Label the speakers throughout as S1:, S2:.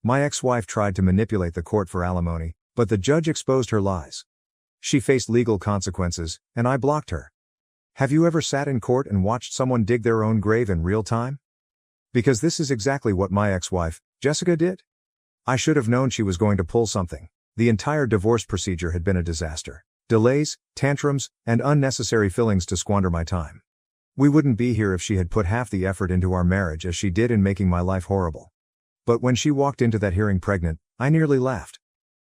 S1: My ex-wife tried to manipulate the court for alimony, but the judge exposed her lies. She faced legal consequences, and I blocked her. Have you ever sat in court and watched someone dig their own grave in real time? Because this is exactly what my ex-wife, Jessica, did. I should have known she was going to pull something. The entire divorce procedure had been a disaster. Delays, tantrums, and unnecessary fillings to squander my time. We wouldn't be here if she had put half the effort into our marriage as she did in making my life horrible. But when she walked into that hearing pregnant, I nearly laughed.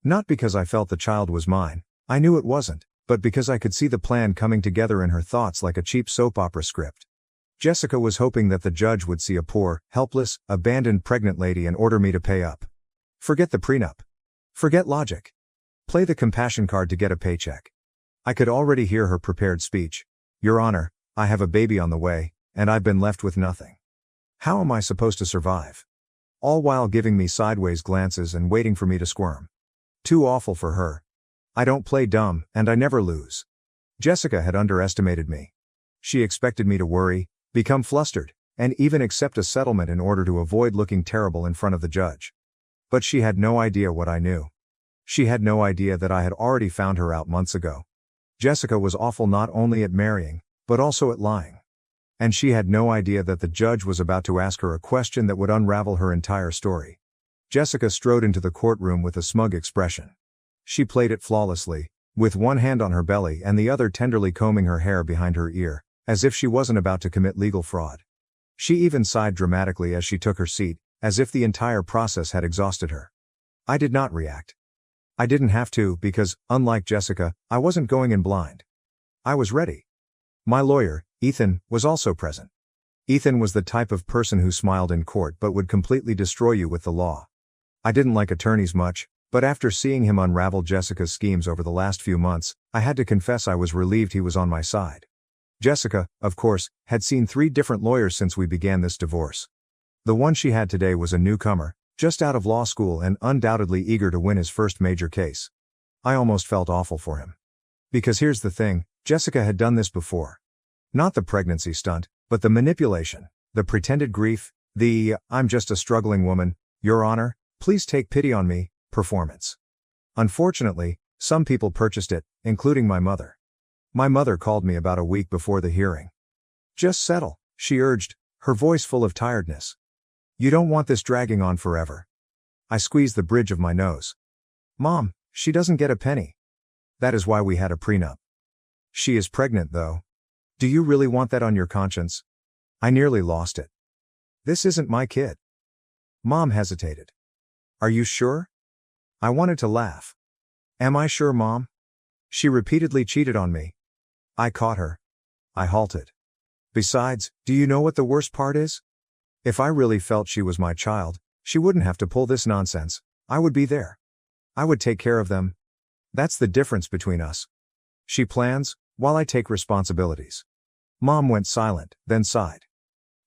S1: Not because I felt the child was mine, I knew it wasn't, but because I could see the plan coming together in her thoughts like a cheap soap opera script. Jessica was hoping that the judge would see a poor, helpless, abandoned pregnant lady and order me to pay up. Forget the prenup. Forget logic. Play the compassion card to get a paycheck. I could already hear her prepared speech. Your Honor, I have a baby on the way, and I've been left with nothing. How am I supposed to survive? All while giving me sideways glances and waiting for me to squirm. Too awful for her. I don't play dumb, and I never lose. Jessica had underestimated me. She expected me to worry, become flustered, and even accept a settlement in order to avoid looking terrible in front of the judge. But she had no idea what I knew. She had no idea that I had already found her out months ago. Jessica was awful not only at marrying, but also at lying. And she had no idea that the judge was about to ask her a question that would unravel her entire story. Jessica strode into the courtroom with a smug expression. She played it flawlessly, with one hand on her belly and the other tenderly combing her hair behind her ear, as if she wasn't about to commit legal fraud. She even sighed dramatically as she took her seat, as if the entire process had exhausted her. I did not react. I didn't have to because, unlike Jessica, I wasn't going in blind. I was ready. My lawyer, Ethan, was also present. Ethan was the type of person who smiled in court but would completely destroy you with the law. I didn't like attorneys much, but after seeing him unravel Jessica's schemes over the last few months, I had to confess I was relieved he was on my side. Jessica, of course, had seen 3 different lawyers since we began this divorce. The one she had today was a newcomer, just out of law school and undoubtedly eager to win his first major case. I almost felt awful for him. Because here's the thing, Jessica had done this before. Not the pregnancy stunt, but the manipulation, the pretended grief, the "I'm just a struggling woman, Your Honor, please take pity on me" performance. Unfortunately, some people purchased it, including my mother. My mother called me about a week before the hearing. "Just settle," she urged, her voice full of tiredness. "You don't want this dragging on forever." I squeezed the bridge of my nose. "Mom, she doesn't get a penny. That is why we had a prenup." "She is pregnant though. Do you really want that on your conscience?" I nearly lost it. "This isn't my kid." Mom hesitated. "Are you sure?" I wanted to laugh. "Am I sure, Mom? She repeatedly cheated on me." I caught her. I halted. "Besides, do you know what the worst part is? If I really felt she was my child, she wouldn't have to pull this nonsense. I would be there. I would take care of them. That's the difference between us. She plans, while I take responsibilities." Mom went silent, then sighed.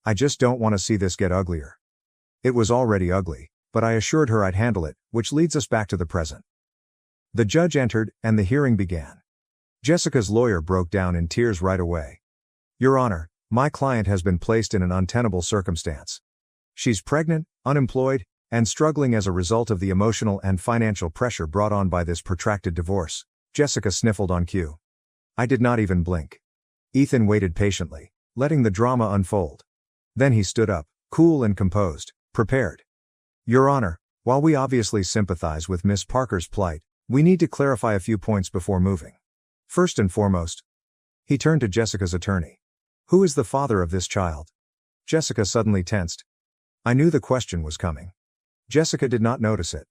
S1: "I just don't want to see this get uglier." It was already ugly, but I assured her I'd handle it, which leads us back to the present. The judge entered, and the hearing began. Jessica's lawyer broke down in tears right away. "Your Honor, my client has been placed in an untenable circumstance. She's pregnant, unemployed, and struggling as a result of the emotional and financial pressure brought on by this protracted divorce." Jessica sniffled on cue. I did not even blink. Ethan waited patiently, letting the drama unfold. Then he stood up, cool and composed, prepared. "Your Honor, while we obviously sympathize with Miss Parker's plight, we need to clarify a few points before moving. First and foremost," he turned to Jessica's attorney, "who is the father of this child?" Jessica suddenly tensed. I knew the question was coming. Jessica did not notice it.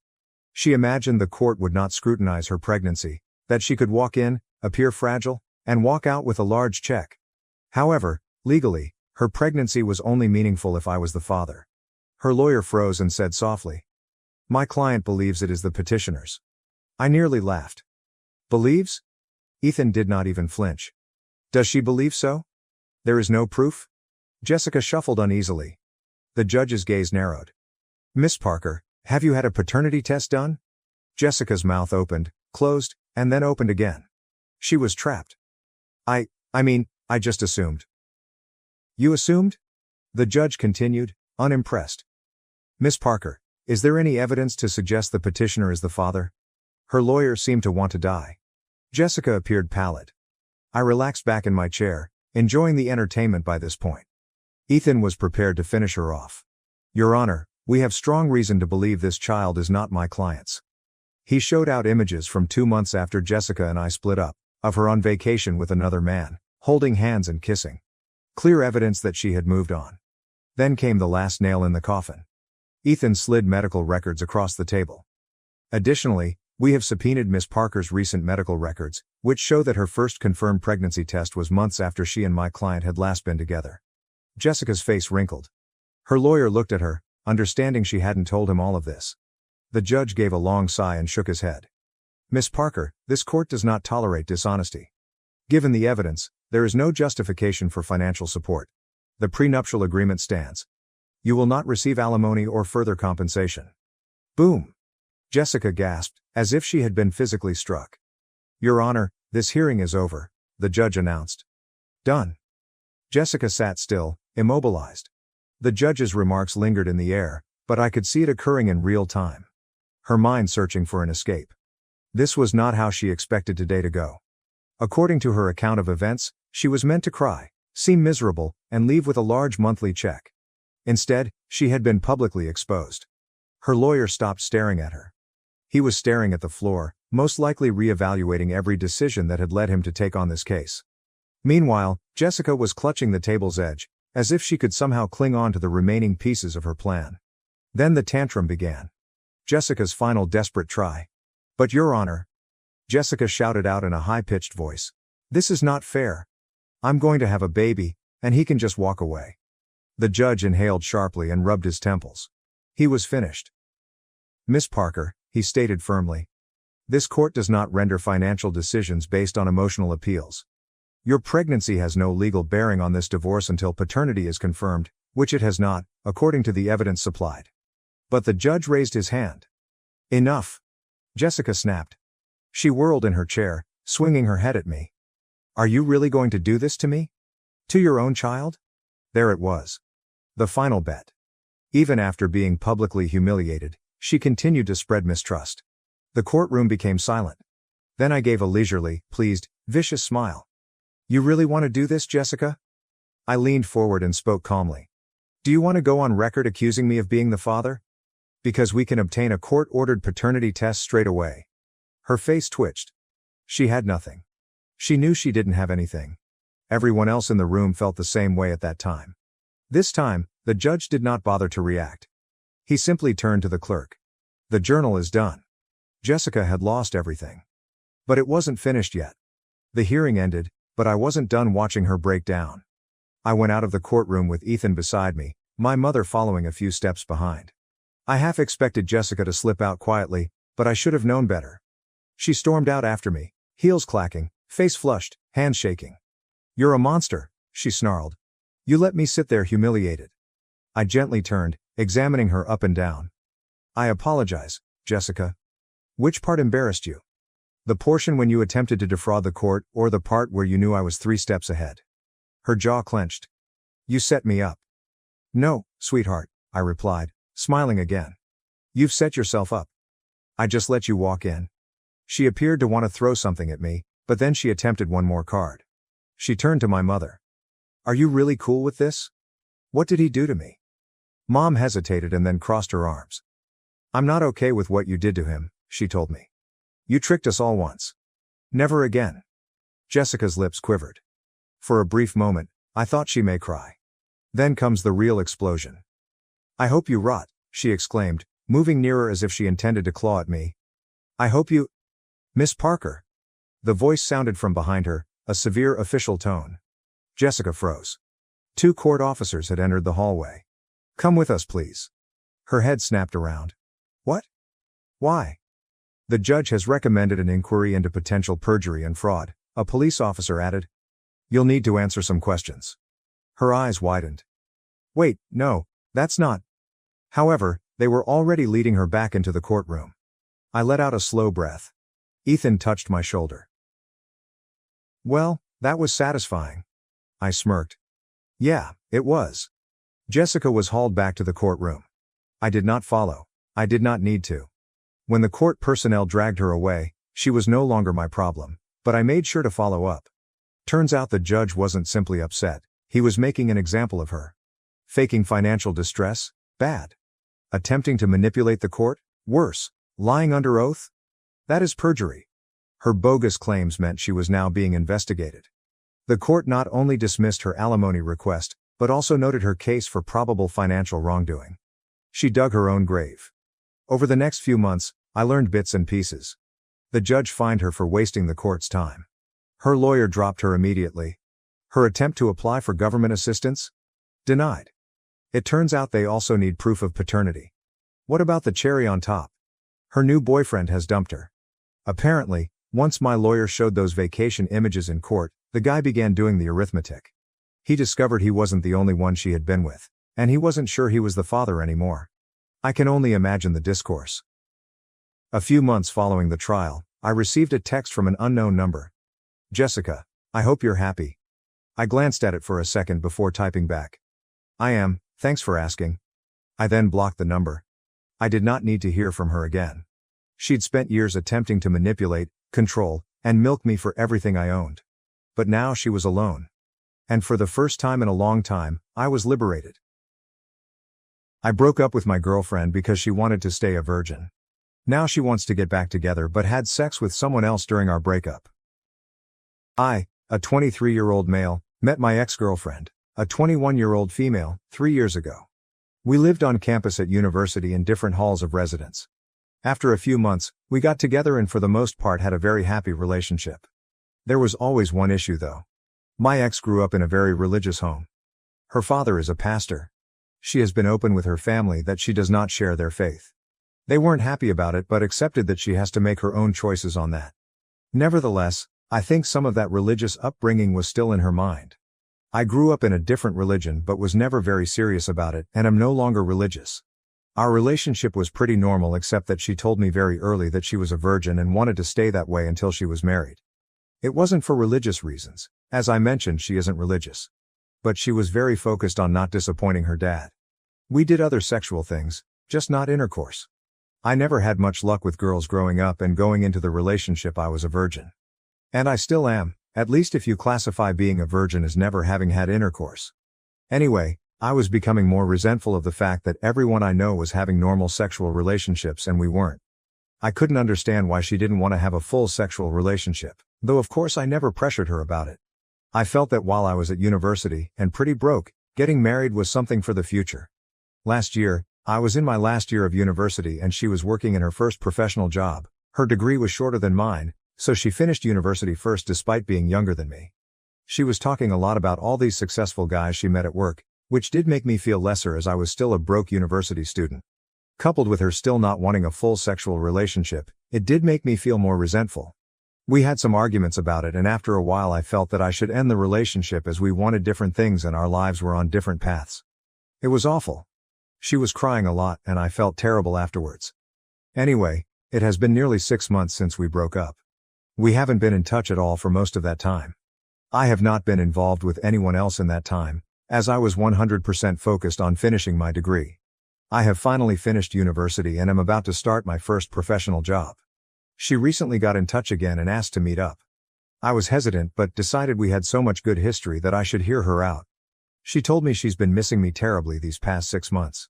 S1: She imagined the court would not scrutinize her pregnancy, that she could walk in, appear fragile, and walk out with a large check. However, legally, her pregnancy was only meaningful if I was the father. Her lawyer froze and said softly, "My client believes it is the petitioner's." I nearly laughed. "Believes?" Ethan did not even flinch. "Does she believe so? There is no proof?" Jessica shuffled uneasily. The judge's gaze narrowed. "Miss Parker, have you had a paternity test done?" Jessica's mouth opened, closed, and then opened again. She was trapped. I just assumed." "You assumed?" The judge continued, unimpressed. "Miss Parker, Is there any evidence to suggest the petitioner is the father? Her lawyer seemed to want to die. Jessica appeared pallid. I relaxed back in my chair, enjoying the entertainment by this point. Ethan was prepared to finish her off. Your Honor, we have strong reason to believe this child is not my client's. He showed out images from 2 months after Jessica and I split up, of her on vacation with another man, holding hands and kissing. Clear evidence that she had moved on. Then came the last nail in the coffin. Ethan slid medical records across the table. Additionally, we have subpoenaed Miss Parker's recent medical records, which show that her first confirmed pregnancy test was months after she and my client had last been together. Jessica's face wrinkled. Her lawyer looked at her, understanding she hadn't told him all of this. The judge gave a long sigh and shook his head. Miss Parker, this court does not tolerate dishonesty. Given the evidence, there is no justification for financial support. The prenuptial agreement stands. You will not receive alimony or further compensation. Boom! Jessica gasped, as if she had been physically struck. Your Honor, this hearing is over, the judge announced. Done. Jessica sat still, immobilized. The judge's remarks lingered in the air, but I could see it occurring in real time. Her mind searching for an escape. This was not how she expected today to go. According to her account of events, she was meant to cry, seem miserable, and leave with a large monthly check. Instead, she had been publicly exposed. Her lawyer stopped staring at her. He was staring at the floor, most likely re-evaluating every decision that had led him to take on this case. Meanwhile, Jessica was clutching the table's edge, as if she could somehow cling on to the remaining pieces of her plan. Then the tantrum began. Jessica's final desperate try. But Your Honor, Jessica shouted out in a high-pitched voice. This is not fair. I'm going to have a baby, and he can just walk away. The judge inhaled sharply and rubbed his temples. He was finished. Miss Parker, he stated firmly. This court does not render financial decisions based on emotional appeals. Your pregnancy has no legal bearing on this divorce until paternity is confirmed, which it has not, according to the evidence supplied. But the judge raised his hand. Enough! Jessica snapped. She whirled in her chair, swinging her head at me. Are you really going to do this to me? To your own child? There it was. The final bet. Even after being publicly humiliated, she continued to spread mistrust. The courtroom became silent. Then I gave a leisurely, pleased, vicious smile. You really want to do this, Jessica? I leaned forward and spoke calmly. Do you want to go on record accusing me of being the father? Because we can obtain a court-ordered paternity test straight away. Her face twitched. She had nothing. She knew she didn't have anything. Everyone else in the room felt the same way at that time. This time, the judge did not bother to react. He simply turned to the clerk. The journal is done. Jessica had lost everything. But it wasn't finished yet. The hearing ended, but I wasn't done watching her break down. I went out of the courtroom with Ethan beside me, my mother following a few steps behind. I half expected Jessica to slip out quietly, but I should have known better. She stormed out after me, heels clacking, face flushed, hands shaking. You're a monster, she snarled. You let me sit there humiliated. I gently turned, examining her up and down. I apologize, Jessica. Which part embarrassed you? The portion when you attempted to defraud the court, or the part where you knew I was 3 steps ahead? Her jaw clenched. You set me up. No, sweetheart, I replied, smiling again. You've set yourself up. I just let you walk in. She appeared to want to throw something at me, but then she attempted one more card. She turned to my mother. Are you really cool with this? What did he do to me? Mom hesitated and then crossed her arms. I'm not okay with what you did to him, she told me. You tricked us all once. Never again. Jessica's lips quivered. For a brief moment, I thought she may cry. Then comes the real explosion. I hope you rot, she exclaimed, moving nearer as if she intended to claw at me. I hope you... Miss Parker. The voice sounded from behind her, a severe official tone. Jessica froze. 2 court officers had entered the hallway. Come with us, please. Her head snapped around. What? Why? The judge has recommended an inquiry into potential perjury and fraud, a police officer added. You'll need to answer some questions. Her eyes widened. Wait, no, that's not. However, they were already leading her back into the courtroom. I let out a slow breath. Ethan touched my shoulder. Well, that was satisfying. I smirked. Yeah, it was. Jessica was hauled back to the courtroom. I did not follow. I did not need to. When the court personnel dragged her away, she was no longer my problem, but I made sure to follow up. Turns out the judge wasn't simply upset, he was making an example of her. Faking financial distress? Bad. Attempting to manipulate the court? Worse. Lying under oath? That is perjury. Her bogus claims meant she was now being investigated. The court not only dismissed her alimony request, but also noted her case for probable financial wrongdoing. She dug her own grave. Over the next few months, I learned bits and pieces. The judge fined her for wasting the court's time. Her lawyer dropped her immediately. Her attempt to apply for government assistance? Denied. It turns out they also need proof of paternity. What about the cherry on top? Her new boyfriend has dumped her. Apparently, once my lawyer showed those vacation images in court, the guy began doing the arithmetic. He discovered he wasn't the only one she had been with, and he wasn't sure he was the father anymore. I can only imagine the discourse. A few months following the trial, I received a text from an unknown number. Jessica, I hope you're happy. I glanced at it for a second before typing back. I am, thanks for asking. I then blocked the number. I did not need to hear from her again. She'd spent years attempting to manipulate, control, and milk me for everything I owned. But now she was alone. And for the first time in a long time, I was liberated. I broke up with my girlfriend because she wanted to stay a virgin. Now she wants to get back together but had sex with someone else during our breakup. I, a 23-year-old male, met my ex-girlfriend, a 21-year-old female, 3 years ago. We lived on campus at university in different halls of residence. After a few months, we got together and for the most part had a very happy relationship. There was always one issue though. My ex grew up in a very religious home. Her father is a pastor. She has been open with her family that she does not share their faith. They weren't happy about it but accepted that she has to make her own choices on that. Nevertheless, I think some of that religious upbringing was still in her mind. I grew up in a different religion but was never very serious about it and am no longer religious. Our relationship was pretty normal except that she told me very early that she was a virgin and wanted to stay that way until she was married. It wasn't for religious reasons, as I mentioned she isn't religious. But she was very focused on not disappointing her dad. We did other sexual things, just not intercourse. I never had much luck with girls growing up and going into the relationship I was a virgin. And I still am, at least if you classify being a virgin as never having had intercourse. Anyway, I was becoming more resentful of the fact that everyone I know was having normal sexual relationships and we weren't. I couldn't understand why she didn't want to have a full sexual relationship, though of course I never pressured her about it. I felt that while I was at university and pretty broke, getting married was something for the future. Last year, I was in my last year of university and she was working in her first professional job. Her degree was shorter than mine, so she finished university first despite being younger than me. She was talking a lot about all these successful guys she met at work, which did make me feel lesser as I was still a broke university student. Coupled with her still not wanting a full sexual relationship, it did make me feel more resentful. We had some arguments about it and after a while I felt that I should end the relationship as we wanted different things and our lives were on different paths. It was awful. She was crying a lot and I felt terrible afterwards. Anyway, it has been nearly 6 months since we broke up. We haven't been in touch at all for most of that time. I have not been involved with anyone else in that time, as I was 100% focused on finishing my degree. I have finally finished university and am about to start my first professional job. She recently got in touch again and asked to meet up. I was hesitant but decided we had so much good history that I should hear her out. She told me she's been missing me terribly these past 6 months.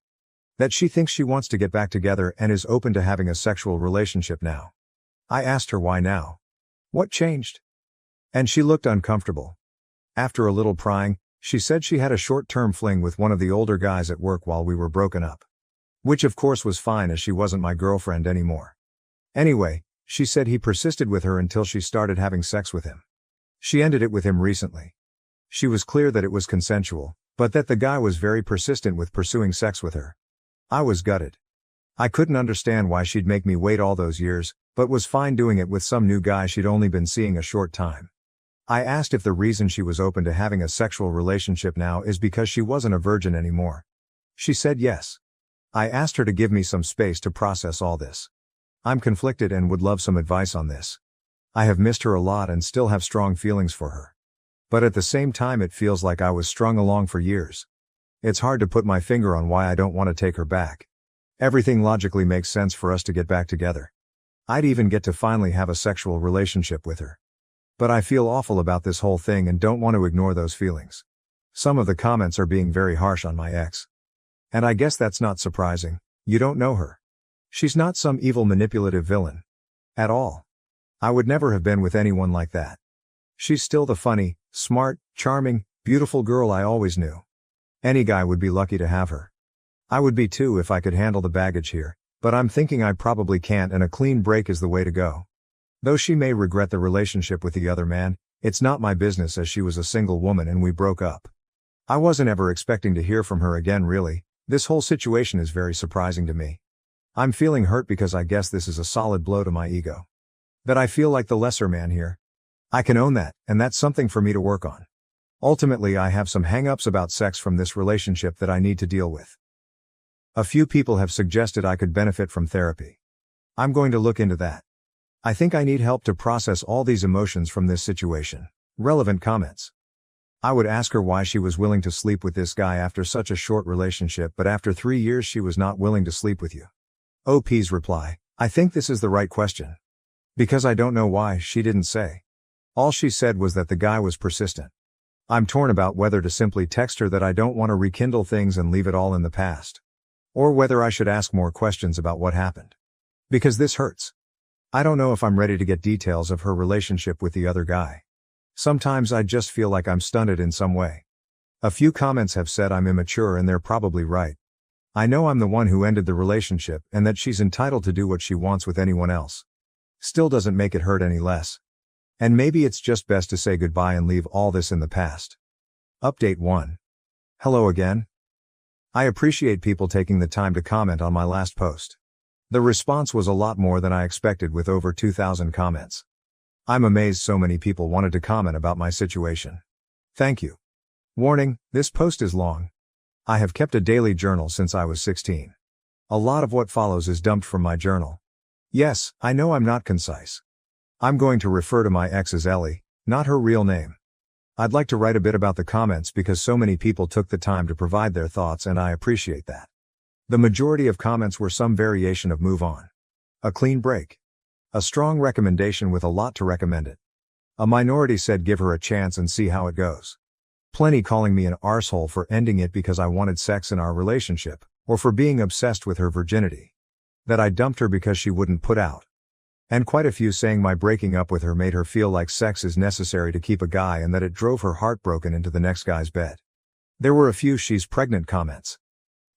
S1: That she thinks she wants to get back together and is open to having a sexual relationship now. I asked her why now. What changed? And she looked uncomfortable. After a little prying, she said she had a short-term fling with one of the older guys at work while we were broken up. Which of course was fine as she wasn't my girlfriend anymore. Anyway, she said he persisted with her until she started having sex with him. She ended it with him recently. She was clear that it was consensual, but that the guy was very persistent with pursuing sex with her. I was gutted. I couldn't understand why she'd make me wait all those years, but was fine doing it with some new guy she'd only been seeing a short time. I asked if the reason she was open to having a sexual relationship now is because she wasn't a virgin anymore. She said yes. I asked her to give me some space to process all this. I'm conflicted and would love some advice on this. I have missed her a lot and still have strong feelings for her. But at the same time it feels like I was strung along for years. It's hard to put my finger on why I don't want to take her back. Everything logically makes sense for us to get back together. I'd even get to finally have a sexual relationship with her. But I feel awful about this whole thing and don't want to ignore those feelings. Some of the comments are being very harsh on my ex. And I guess that's not surprising. You don't know her. She's not some evil manipulative villain. At all. I would never have been with anyone like that. She's still the funny, smart, charming, beautiful girl I always knew. Any guy would be lucky to have her. I would be too if I could handle the baggage here, but I'm thinking I probably can't and a clean break is the way to go. Though she may regret the relationship with the other man, it's not my business as she was a single woman and we broke up. I wasn't ever expecting to hear from her again really. This whole situation is very surprising to me. I'm feeling hurt because I guess this is a solid blow to my ego. That I feel like the lesser man here. I can own that, and that's something for me to work on. Ultimately, I have some hang-ups about sex from this relationship that I need to deal with. A few people have suggested I could benefit from therapy. I'm going to look into that. I think I need help to process all these emotions from this situation. Relevant comments. I would ask her why she was willing to sleep with this guy after such a short relationship, but after 3 years she was not willing to sleep with you. OP's reply, I think this is the right question. Because I don't know why, she didn't say. All she said was that the guy was persistent. I'm torn about whether to simply text her that I don't want to rekindle things and leave it all in the past. Or whether I should ask more questions about what happened. Because this hurts. I don't know if I'm ready to get details of her relationship with the other guy. Sometimes I just feel like I'm stunted in some way. A few comments have said I'm immature and they're probably right. I know I'm the one who ended the relationship and that she's entitled to do what she wants with anyone else. Still doesn't make it hurt any less. And maybe it's just best to say goodbye and leave all this in the past. Update 1. Hello again. I appreciate people taking the time to comment on my last post. The response was a lot more than I expected with over 2,000 comments. I'm amazed so many people wanted to comment about my situation. Thank you. Warning, this post is long. I have kept a daily journal since I was 16. A lot of what follows is dumped from my journal. Yes, I know I'm not concise. I'm going to refer to my ex as Ellie, not her real name. I'd like to write a bit about the comments because so many people took the time to provide their thoughts and I appreciate that. The majority of comments were some variation of move on. A clean break. A strong recommendation with a lot to recommend it. A minority said give her a chance and see how it goes. Plenty calling me an arsehole for ending it because I wanted sex in our relationship, or for being obsessed with her virginity. That I dumped her because she wouldn't put out. And quite a few saying my breaking up with her made her feel like sex is necessary to keep a guy and that it drove her heartbroken into the next guy's bed. There were a few she's pregnant comments.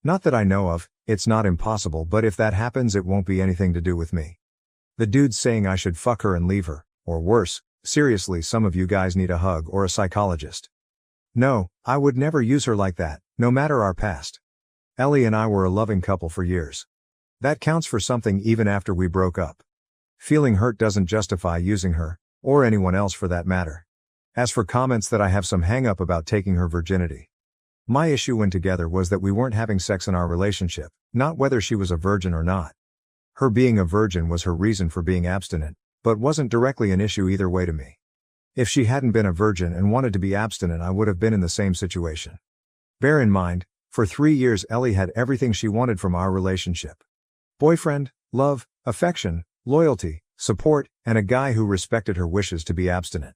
S1: Not that I know of, it's not impossible, but if that happens it won't be anything to do with me. The dude's saying I should fuck her and leave her, or worse, seriously some of you guys need a hug or a psychologist. No, I would never use her like that, no matter our past. Ellie and I were a loving couple for years. That counts for something even after we broke up. Feeling hurt doesn't justify using her, or anyone else for that matter. As for comments that I have some hang-up about taking her virginity. My issue when together was that we weren't having sex in our relationship, not whether she was a virgin or not. Her being a virgin was her reason for being abstinent, but wasn't directly an issue either way to me. If she hadn't been a virgin and wanted to be abstinent I would have been in the same situation. Bear in mind, for 3 years Ellie had everything she wanted from our relationship. Boyfriend, love, affection, loyalty, support, and a guy who respected her wishes to be abstinent.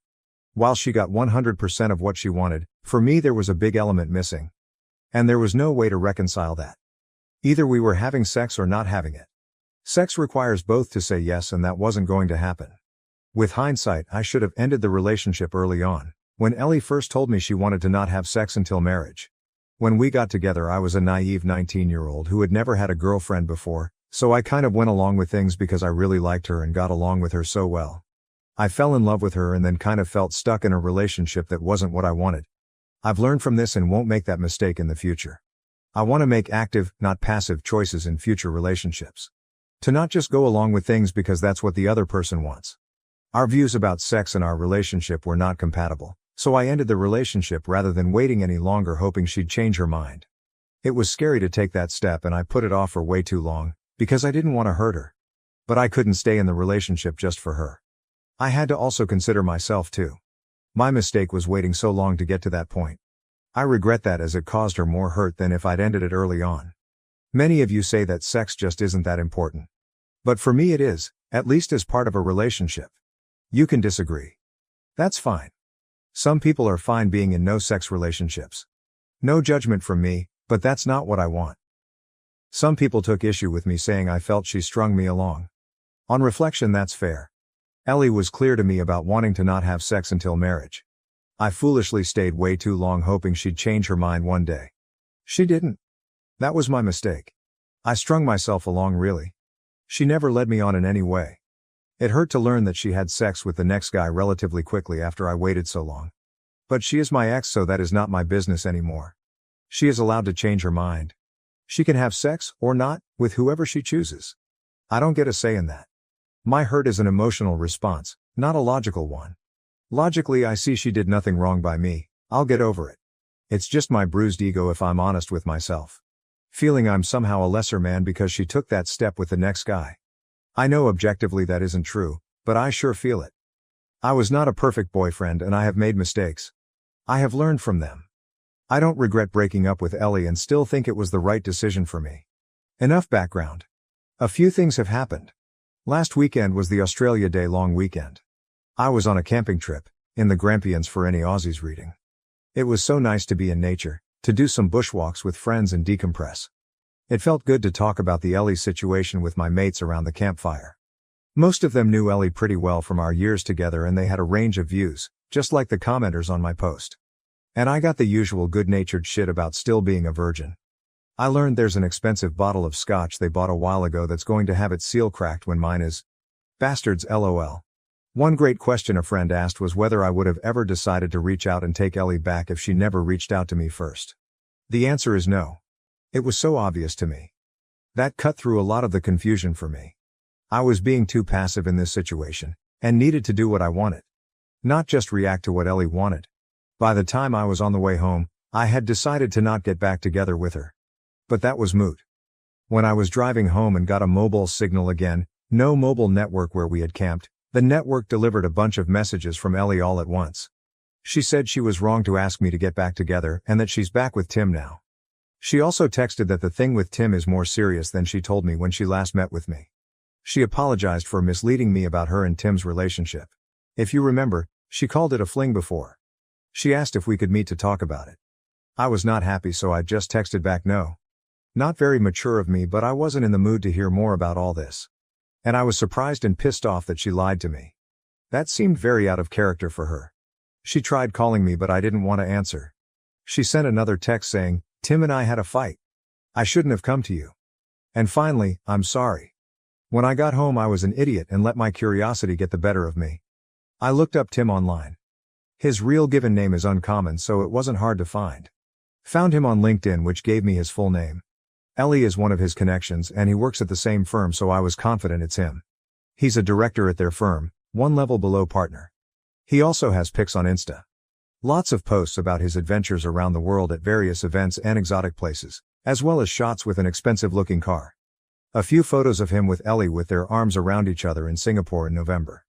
S1: While she got 100% of what she wanted, for me there was a big element missing. And there was no way to reconcile that. Either we were having sex or not having it. Sex requires both to say yes and that wasn't going to happen. With hindsight I should have ended the relationship early on, when Ellie first told me she wanted to not have sex until marriage. When we got together I was a naive 19-year-old who had never had a girlfriend before, so I kind of went along with things because I really liked her and got along with her so well. I fell in love with her and then kind of felt stuck in a relationship that wasn't what I wanted. I've learned from this and won't make that mistake in the future. I want to make active, not passive choices in future relationships. To not just go along with things because that's what the other person wants. Our views about sex in our relationship were not compatible, so I ended the relationship rather than waiting any longer hoping she'd change her mind. It was scary to take that step and I put it off for way too long, because I didn't want to hurt her. But I couldn't stay in the relationship just for her. I had to also consider myself too. My mistake was waiting so long to get to that point. I regret that as it caused her more hurt than if I'd ended it early on. Many of you say that sex just isn't that important. But for me it is, at least as part of a relationship. You can disagree. That's fine. Some people are fine being in no-sex relationships. No judgment from me, but that's not what I want. Some people took issue with me saying I felt she strung me along. On reflection, that's fair. Qley was clear to me about wanting to not have sex until marriage. I foolishly stayed way too long hoping she'd change her mind one day. She didn't. That was my mistake. I strung myself along really. She never led me on in any way. It hurt to learn that she had sex with the next guy relatively quickly after I waited so long. But she is my ex, so that is not my business anymore. She is allowed to change her mind. She can have sex, or not, with whoever she chooses. I don't get a say in that. My hurt is an emotional response, not a logical one. Logically, I see she did nothing wrong by me. I'll get over it. It's just my bruised ego if I'm honest with myself. Feeling I'm somehow a lesser man because she took that step with the next guy. I know objectively that isn't true, but I sure feel it. I was not a perfect boyfriend and I have made mistakes. I have learned from them. I don't regret breaking up with Qley and still think it was the right decision for me. Enough background. A few things have happened. Last weekend was the Australia Day long weekend. I was on a camping trip, in the Grampians for any Aussies reading. It was so nice to be in nature, to do some bushwalks with friends and decompress. It felt good to talk about the Qley situation with my mates around the campfire. Most of them knew Qley pretty well from our years together and they had a range of views, just like the commenters on my post. And I got the usual good-natured shit about still being a virgin. I learned there's an expensive bottle of scotch they bought a while ago that's going to have its seal cracked when mine is. Bastards LOL. One great question a friend asked was whether I would have ever decided to reach out and take Qley back if she never reached out to me first. The answer is no. It was so obvious to me. That cut through a lot of the confusion for me. I was being too passive in this situation, and needed to do what I wanted. Not just react to what Qley wanted. By the time I was on the way home, I had decided to not get back together with her. But that was moot. When I was driving home and got a mobile signal again, no mobile network where we had camped, the network delivered a bunch of messages from Qley all at once. She said she was wrong to ask me to get back together and that she's back with Tim now. She also texted that the thing with Tim is more serious than she told me when she last met with me. She apologized for misleading me about her and Tim's relationship. If you remember, she called it a fling before. She asked if we could meet to talk about it. I was not happy, so I just texted back no. Not very mature of me, but I wasn't in the mood to hear more about all this. And I was surprised and pissed off that she lied to me. That seemed very out of character for her. She tried calling me, but I didn't want to answer. She sent another text saying, "Tim and I had a fight. I shouldn't have come to you. And finally, I'm sorry. When I got home I was an idiot and let my curiosity get the better of me. I looked up Tim online. His real given name is uncommon, so it wasn't hard to find. Found him on LinkedIn, which gave me his full name. Qley is one of his connections and he works at the same firm, so I was confident it's him. He's a director at their firm, one level below partner. He also has pics on Insta. Lots of posts about his adventures around the world at various events and exotic places, as well as shots with an expensive-looking car. A few photos of him with Qley with their arms around each other in Singapore in November.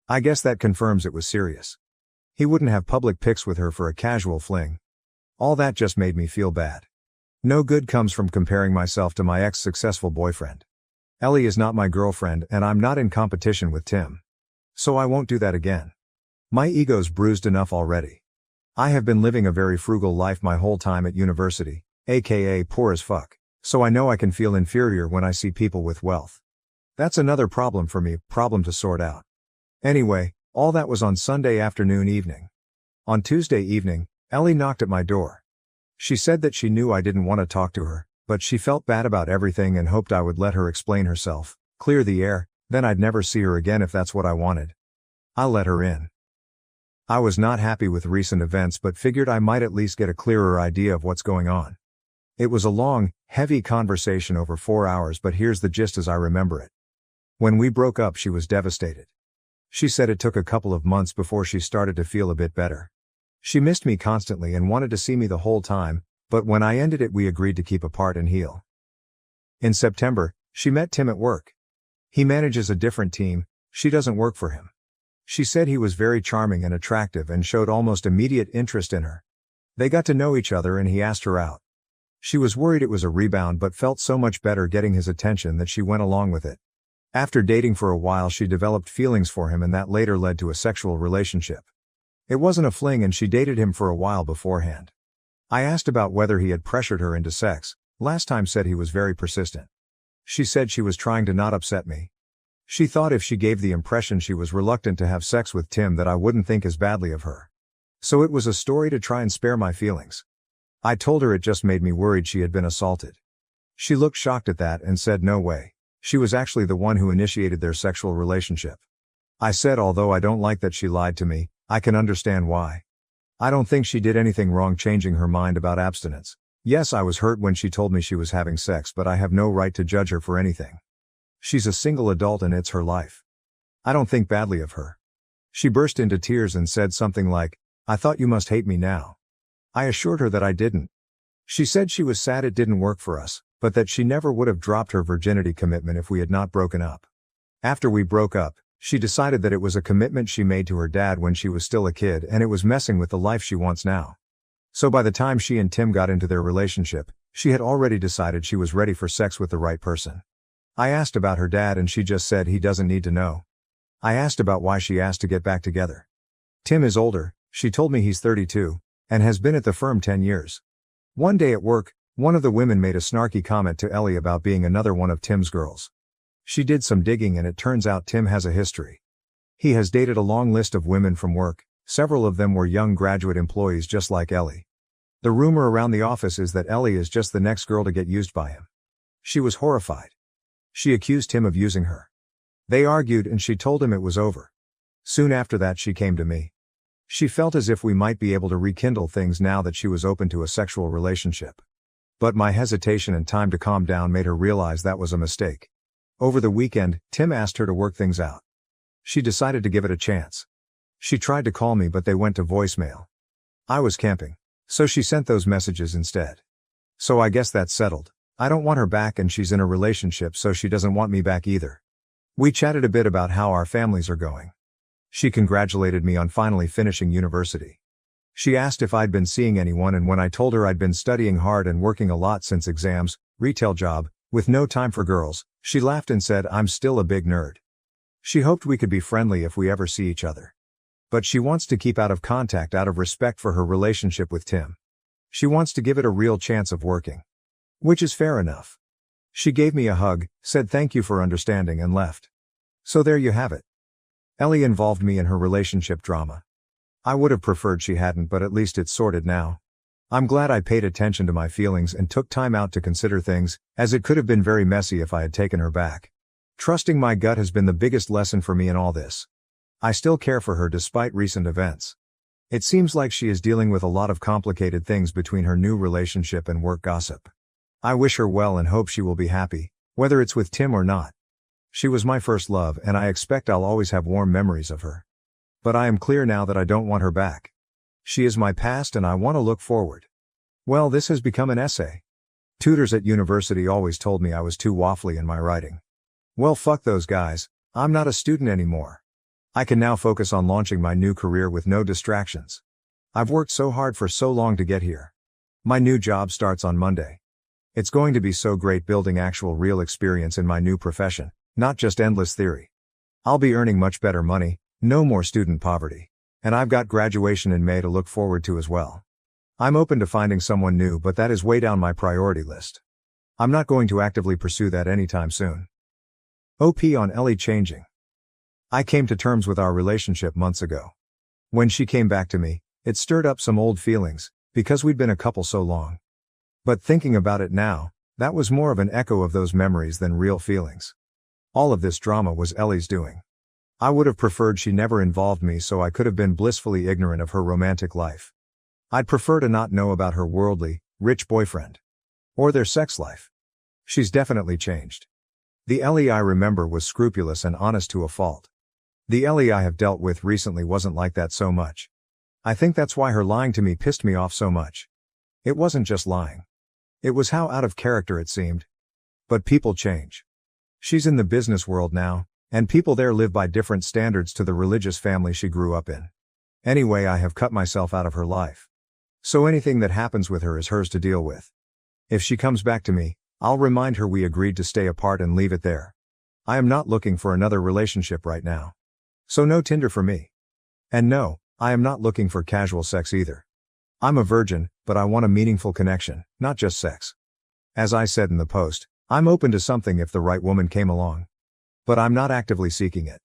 S1: I guess that confirms it was serious. He wouldn't have public pics with her for a casual fling. All that just made me feel bad. No good comes from comparing myself to my ex-successful boyfriend. Qley is not my girlfriend and I'm not in competition with Tim. So I won't do that again. My ego's bruised enough already. I have been living a very frugal life my whole time at university, aka poor as fuck, so I know I can feel inferior when I see people with wealth. That's another problem for me, problem to sort out. Anyway, all that was on Sunday evening. On Tuesday evening, Qley knocked at my door. She said that she knew I didn't want to talk to her, but she felt bad about everything and hoped I would let her explain herself, clear the air, then I'd never see her again if that's what I wanted. I let her in. I was not happy with recent events but figured I might at least get a clearer idea of what's going on. It was a long, heavy conversation over 4 hours, but here's the gist as I remember it. When we broke up, she was devastated. She said it took a couple of months before she started to feel a bit better. She missed me constantly and wanted to see me the whole time, but when I ended it we agreed to keep apart and heal. In September, she met Tim at work. He manages a different team, she doesn't work for him. She said he was very charming and attractive and showed almost immediate interest in her. They got to know each other and he asked her out. She was worried it was a rebound but felt so much better getting his attention that she went along with it. After dating for a while she developed feelings for him and that later led to a sexual relationship. It wasn't a fling and she dated him for a while beforehand. I asked about whether he had pressured her into sex, last time said he was very persistent. She said she was trying to not upset me. She thought if she gave the impression she was reluctant to have sex with Tim that I wouldn't think as badly of her. So it was a story to try and spare my feelings. I told her it just made me worried she had been assaulted. She looked shocked at that and said no way, she was actually the one who initiated their sexual relationship. I said although I don't like that she lied to me, I can understand why. I don't think she did anything wrong changing her mind about abstinence. Yes, I was hurt when she told me she was having sex but I have no right to judge her for anything. She's a single adult and it's her life. I don't think badly of her. She burst into tears and said something like, I thought you must hate me now. I assured her that I didn't. She said she was sad it didn't work for us, but that she never would have dropped her virginity commitment if we had not broken up. After we broke up, she decided that it was a commitment she made to her dad when she was still a kid and it was messing with the life she wants now. So by the time she and Tim got into their relationship, she had already decided she was ready for sex with the right person. I asked about her dad and she just said he doesn't need to know. I asked about why she asked to get back together. Tim is older, she told me he's 32, and has been at the firm 10 years. One day at work, one of the women made a snarky comment to Ellie about being another one of Tim's girls. She did some digging and it turns out Tim has a history. He has dated a long list of women from work, several of them were young graduate employees just like Ellie. The rumor around the office is that Ellie is just the next girl to get used by him. She was horrified. She accused him of using her. They argued and she told him it was over. Soon after that she came to me. She felt as if we might be able to rekindle things now that she was open to a sexual relationship. But my hesitation and time to calm down made her realize that was a mistake. Over the weekend, Tim asked her to work things out. She decided to give it a chance. She tried to call me but they went to voicemail. I was camping, so she sent those messages instead. So I guess that's settled. I don't want her back and she's in a relationship so she doesn't want me back either. We chatted a bit about how our families are going. She congratulated me on finally finishing university. She asked if I'd been seeing anyone and when I told her I'd been studying hard and working a lot since exams, retail job, with no time for girls, she laughed and said I'm still a big nerd. She hoped we could be friendly if we ever see each other. But she wants to keep out of contact out of respect for her relationship with Tim. She wants to give it a real chance of working. Which is fair enough. She gave me a hug, said thank you for understanding and left. So there you have it. Ellie involved me in her relationship drama. I would have preferred she hadn't but at least it's sorted now. I'm glad I paid attention to my feelings and took time out to consider things, as it could have been very messy if I had taken her back. Trusting my gut has been the biggest lesson for me in all this. I still care for her despite recent events. It seems like she is dealing with a lot of complicated things between her new relationship and work gossip. I wish her well and hope she will be happy, whether it's with Tim or not. She was my first love and I expect I'll always have warm memories of her. But I am clear now that I don't want her back. She is my past and I want to look forward. Well, this has become an essay. Tutors at university always told me I was too waffly in my writing. Well, fuck those guys, I'm not a student anymore. I can now focus on launching my new career with no distractions. I've worked so hard for so long to get here. My new job starts on Monday. It's going to be so great building actual real experience in my new profession, not just endless theory. I'll be earning much better money, no more student poverty. And I've got graduation in May to look forward to as well. I'm open to finding someone new but that is way down my priority list. I'm not going to actively pursue that anytime soon. OP on Ellie changing. I came to terms with our relationship months ago. When she came back to me, it stirred up some old feelings, because we'd been a couple so long. But thinking about it now, that was more of an echo of those memories than real feelings. All of this drama was Ellie's doing. I would have preferred she never involved me so I could have been blissfully ignorant of her romantic life. I'd prefer to not know about her worldly, rich boyfriend. Or their sex life. She's definitely changed. The Ellie I remember was scrupulous and honest to a fault. The Ellie I have dealt with recently wasn't like that so much. I think that's why her lying to me pissed me off so much. It wasn't just lying. It was how out of character it seemed. But people change. She's in the business world now, and people there live by different standards to the religious family she grew up in. Anyway, I have cut myself out of her life. So anything that happens with her is hers to deal with. If she comes back to me, I'll remind her we agreed to stay apart and leave it there. I am not looking for another relationship right now. So no Tinder for me. And no, I am not looking for casual sex either. I'm a virgin, but I want a meaningful connection, not just sex. As I said in the post, I'm open to something if the right woman came along. But I'm not actively seeking it.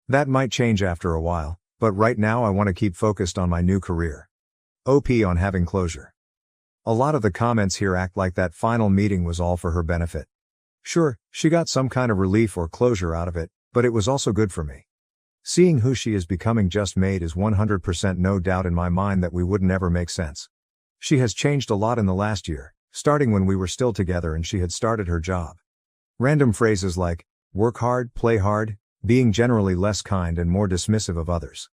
S1: That might change after a while, but right now I want to keep focused on my new career. OP on having closure. A lot of the comments here act like that final meeting was all for her benefit. Sure, she got some kind of relief or closure out of it, but it was also good for me. Seeing who she is becoming just made is 100% no doubt in my mind that we wouldn't ever make sense. She has changed a lot in the last year, starting when we were still together and she had started her job. Random phrases like, work hard, play hard, being generally less kind and more dismissive of others.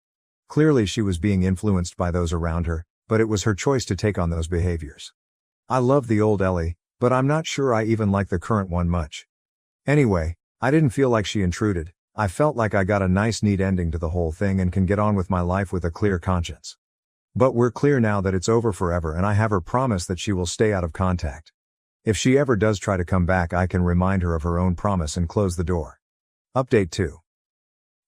S1: Clearly she was being influenced by those around her, but it was her choice to take on those behaviors. I love the old Ellie, but I'm not sure I even like the current one much. Anyway, I didn't feel like she intruded. I felt like I got a nice neat ending to the whole thing and can get on with my life with a clear conscience. But we're clear now that it's over forever and I have her promise that she will stay out of contact. If she ever does try to come back I can remind her of her own promise and close the door. Update 2.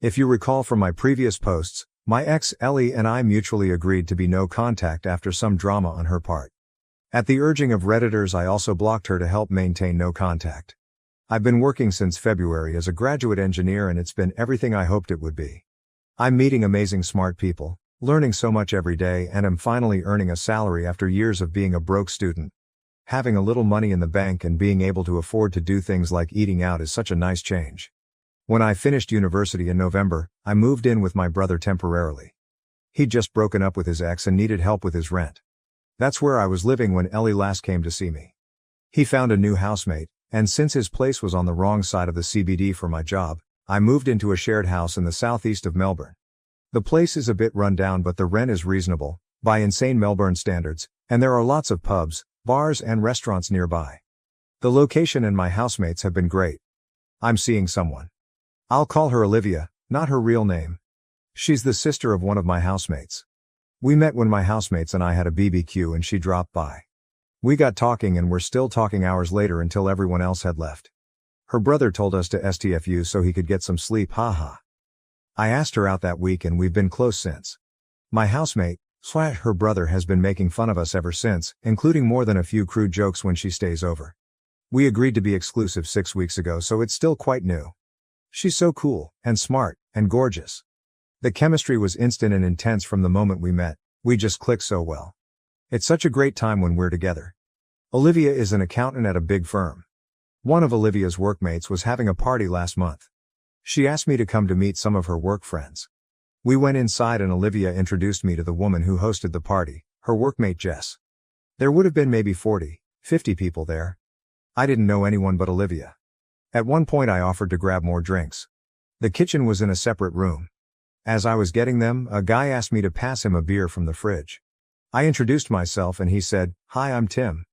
S1: If you recall from my previous posts, my ex Ellie and I mutually agreed to be no contact after some drama on her part. At the urging of Redditors I also blocked her to help maintain no contact. I've been working since February as a graduate engineer and it's been everything I hoped it would be. I'm meeting amazing smart people, learning so much every day and am finally earning a salary after years of being a broke student. Having a little money in the bank and being able to afford to do things like eating out is such a nice change. When I finished university in November, I moved in with my brother temporarily. He'd just broken up with his ex and needed help with his rent. That's where I was living when Ellie last came to see me. He found a new housemate, and since his place was on the wrong side of the CBD for my job, I moved into a shared house in the southeast of Melbourne. The place is a bit run down but the rent is reasonable, by insane Melbourne standards, and there are lots of pubs, bars and restaurants nearby. The location and my housemates have been great. I'm seeing someone. I'll call her Olivia, not her real name. She's the sister of one of my housemates. We met when my housemates and I had a BBQ and she dropped by. We got talking and were still talking hours later until everyone else had left. Her brother told us to STFU so he could get some sleep, haha. I asked her out that week and we've been close since. My housemate, her brother has been making fun of us ever since, including more than a few crude jokes when she stays over. We agreed to be exclusive 6 weeks ago so it's still quite new. She's so cool, and smart, and gorgeous. The chemistry was instant and intense from the moment we met, we just clicked so well. It's such a great time when we're together. Olivia is an accountant at a big firm. One of Olivia's workmates was having a party last month. She asked me to come to meet some of her work friends. We went inside and Olivia introduced me to the woman who hosted the party, her workmate Jess. There would have been maybe 40, 50 people there. I didn't know anyone but Olivia. At one point I offered to grab more drinks. The kitchen was in a separate room. As I was getting them, a guy asked me to pass him a beer from the fridge. I introduced myself and he said, "Hi, I'm Tim."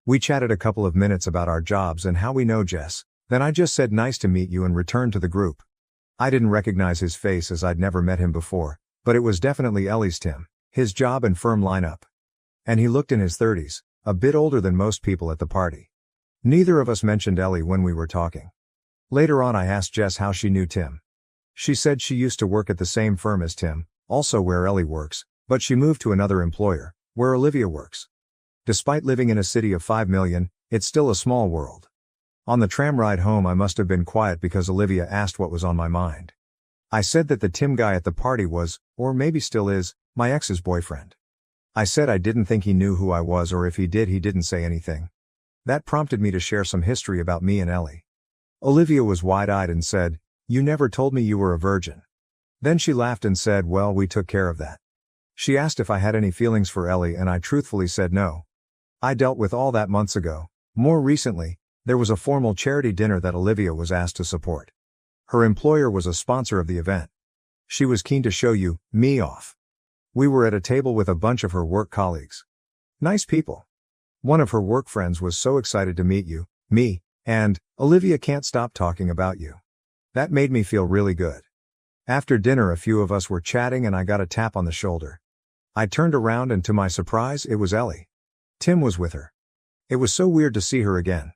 S1: We chatted a couple of minutes about our jobs and how we know Jess, then I just said nice to meet you and returned to the group. I didn't recognize his face as I'd never met him before, but it was definitely Ellie's Tim, his job and firm lineup. And he looked in his 30s, a bit older than most people at the party. Neither of us mentioned Ellie when we were talking. Later on I asked Jess how she knew Tim. She said she used to work at the same firm as Tim, also where Ellie works, but she moved to another employer, where Olivia works. Despite living in a city of 5 million, it's still a small world. On the tram ride home I must have been quiet because Olivia asked what was on my mind. I said that the Tim guy at the party was, or maybe still is, my ex's boyfriend. I said I didn't think he knew who I was or if he did he didn't say anything. That prompted me to share some history about me and Ellie. Olivia was wide-eyed and said, "You never told me you were a virgin." Then she laughed and said, "Well, we took care of that." She asked if I had any feelings for Ellie and I truthfully said no. I dealt with all that months ago. More recently, there was a formal charity dinner that Olivia was asked to support. Her employer was a sponsor of the event. She was keen to show me off. We were at a table with a bunch of her work colleagues. Nice people. One of her work friends was so excited to meet you, me, and Olivia can't stop talking about you. That made me feel really good. After dinner a few of us were chatting and I got a tap on the shoulder. I turned around and to my surprise it was Ellie. Tim was with her. It was so weird to see her again.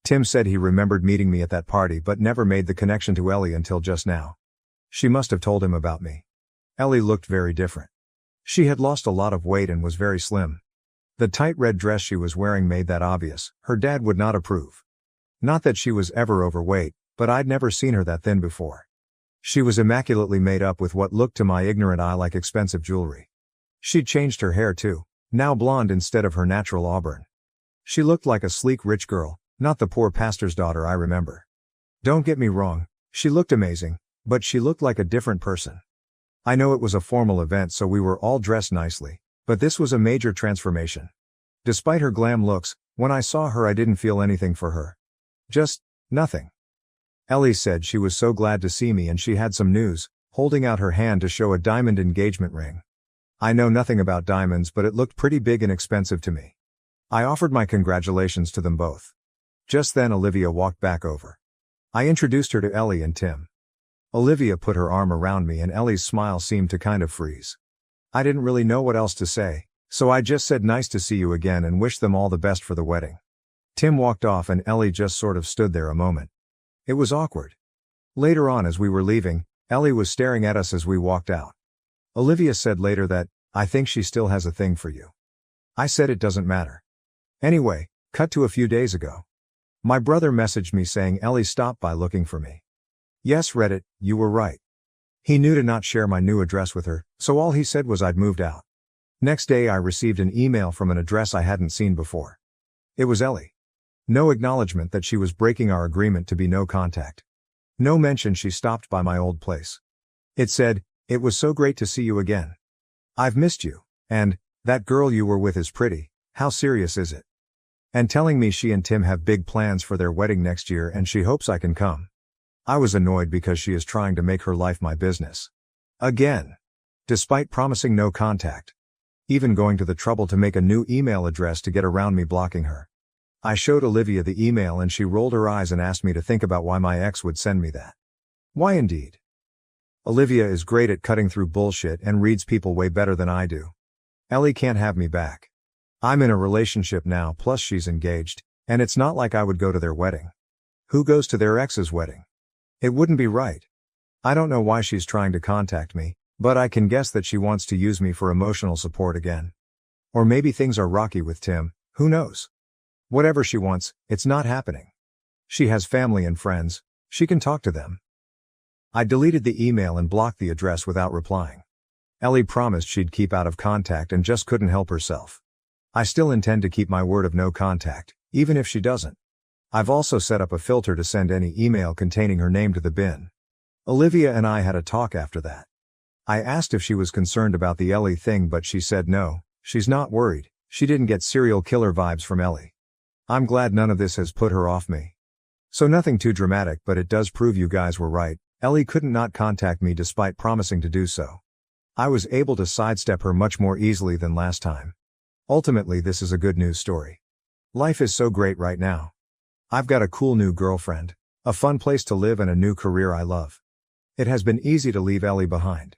S1: Tim said he remembered meeting me at that party but never made the connection to Ellie until just now. She must have told him about me. Ellie looked very different. She had lost a lot of weight and was very slim. The tight red dress she was wearing made that obvious. Her dad would not approve. Not that she was ever overweight, but I'd never seen her that thin before. She was immaculately made up with what looked to my ignorant eye like expensive jewelry. She'd changed her hair too, now blonde instead of her natural auburn. She looked like a sleek rich girl, not the poor pastor's daughter I remember. Don't get me wrong, she looked amazing, but she looked like a different person. I know it was a formal event so we were all dressed nicely, but this was a major transformation. Despite her glam looks, when I saw her I didn't feel anything for her. Just, nothing. Ellie said she was so glad to see me and she had some news, holding out her hand to show a diamond engagement ring. I know nothing about diamonds but it looked pretty big and expensive to me. I offered my congratulations to them both. Just then Olivia walked back over. I introduced her to Ellie and Tim. Olivia put her arm around me and Ellie's smile seemed to kind of freeze. I didn't really know what else to say, so I just said nice to see you again and wished them all the best for the wedding. Tim walked off and Ellie just sort of stood there a moment. It was awkward. Later on as we were leaving, Ellie was staring at us as we walked out. Olivia said later that, I think she still has a thing for you. I said it doesn't matter. Anyway, cut to a few days ago. My brother messaged me saying Ellie stopped by looking for me. Yes, Reddit, you were right. He knew to not share my new address with her, so all he said was I'd moved out. Next day I received an email from an address I hadn't seen before. It was Ellie. No acknowledgement that she was breaking our agreement to be no contact. No mention she stopped by my old place. It said, it was so great to see you again. I've missed you, and, that girl you were with is pretty, how serious is it? And telling me she and Tim have big plans for their wedding next year and she hopes I can come. I was annoyed because she is trying to make her life my business. Again. Despite promising no contact. Even going to the trouble to make a new email address to get around me blocking her. I showed Olivia the email and she rolled her eyes and asked me to think about why my ex would send me that. Why indeed? Olivia is great at cutting through bullshit and reads people way better than I do. Ellie can't have me back. I'm in a relationship now plus she's engaged, and it's not like I would go to their wedding. Who goes to their ex's wedding? It wouldn't be right. I don't know why she's trying to contact me, but I can guess that she wants to use me for emotional support again. Or maybe things are rocky with Tim, who knows? Whatever she wants, it's not happening. She has family and friends, she can talk to them. I deleted the email and blocked the address without replying. Ellie promised she'd keep out of contact and just couldn't help herself. I still intend to keep my word of no contact, even if she doesn't. I've also set up a filter to send any email containing her name to the bin. Olivia and I had a talk after that. I asked if she was concerned about the Ellie thing but she said no, she's not worried, she didn't get serial killer vibes from Ellie. I'm glad none of this has put her off me. So nothing too dramatic but it does prove you guys were right, Ellie couldn't not contact me despite promising to do so. I was able to sidestep her much more easily than last time. Ultimately this is a good news story. Life is so great right now. I've got a cool new girlfriend, a fun place to live and a new career I love. It has been easy to leave Ellie behind.